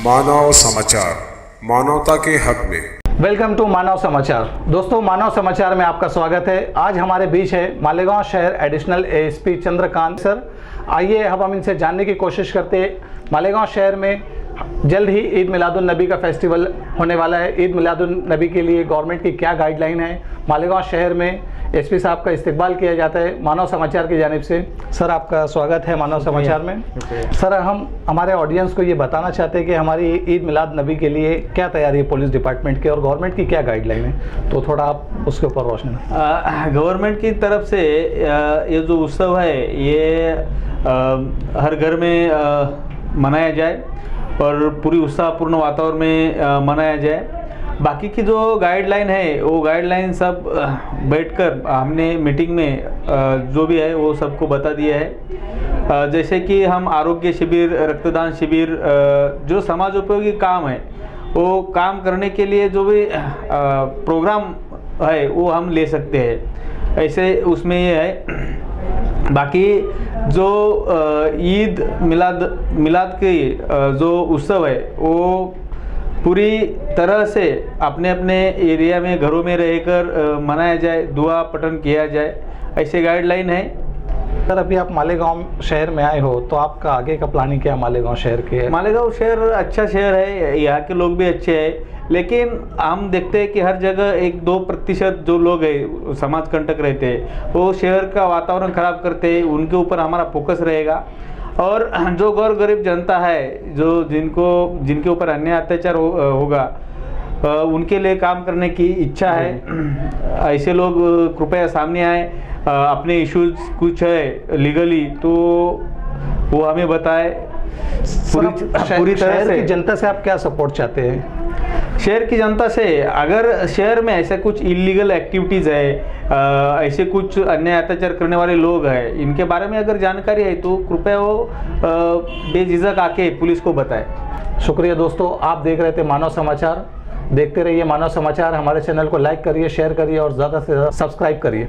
मानव समाचार, मानवता के हक में। वेलकम टू मानव समाचार। दोस्तों, मानव समाचार में आपका स्वागत है। आज हमारे बीच है मालेगांव शहर एडिशनल एएसपी चंद्रकांत सर। आइए अब हम इनसे जानने की कोशिश करते हैं मालेगांव शहर में जल्द ही ईद मिलादुन नबी का फेस्टिवल होने वाला है। ईद मिलादुन नबी के लिए गवर्नमेंट की क्या गाइडलाइन है, मालेगांव शहर में एसपी साहब का इस्तकबाल किया जाता है मानव समाचार की जानिब से। सर, आपका स्वागत है मानव समाचार में। सर, हम हमारे ऑडियंस को ये बताना चाहते हैं कि हमारी ईद मिलाद नबी के लिए क्या तैयारी है पुलिस डिपार्टमेंट की और गवर्नमेंट की क्या गाइडलाइन है, तो थोड़ा आप उसके ऊपर रोशनी। गवर्नमेंट की तरफ से ये जो उत्सव है ये हर घर में मनाया जाए और पूरी उत्साहपूर्ण वातावरण में मनाया जाए। बाकी की जो गाइडलाइन है वो गाइडलाइन सब बैठकर हमने मीटिंग में जो भी है वो सबको बता दिया है। जैसे कि हम आरोग्य शिविर, रक्तदान शिविर, जो समाज उपयोगी काम है वो काम करने के लिए जो भी प्रोग्राम है वो हम ले सकते हैं। ऐसे उसमें ये है। बाकी जो ईद मिलाद की जो उत्सव है वो पूरी तरह से अपने अपने एरिया में घरों में रहकर मनाया जाए, दुआ पठन किया जाए, ऐसे गाइडलाइन है। सर, अभी आप मालेगांव शहर में आए हो तो आपका आगे का प्लानिंग क्या है मालेगांव शहर के? मालेगांव शहर अच्छा शहर है, यहाँ के लोग भी अच्छे हैं, लेकिन हम देखते हैं कि हर जगह 1-2% जो लोग हैं समाज कंटक रहते हैं वो शहर का वातावरण खराब करते हैं। उनके ऊपर हमारा फोकस रहेगा और जो गौर गरीब जनता है, जो जिनके ऊपर अन्याय अत्याचार होगा उनके लिए काम करने की इच्छा है। ऐसे लोग कृपया सामने आए, अपने इश्यूज कुछ है लीगली तो वो हमें बताए। पूरी तरह से की जनता से आप क्या सपोर्ट चाहते हैं? शहर की जनता से अगर शहर में ऐसे कुछ इलीगल एक्टिविटीज़ है, ऐसे कुछ अन्याय अत्याचार करने वाले लोग हैं, इनके बारे में अगर जानकारी है तो कृपया वो बेझिझक आके पुलिस को बताएं। शुक्रिया दोस्तों, आप देख रहे थे मानव समाचार। देखते रहिए मानव समाचार। हमारे चैनल को लाइक करिए, शेयर करिए और ज़्यादा से ज़्यादा सब्सक्राइब करिए।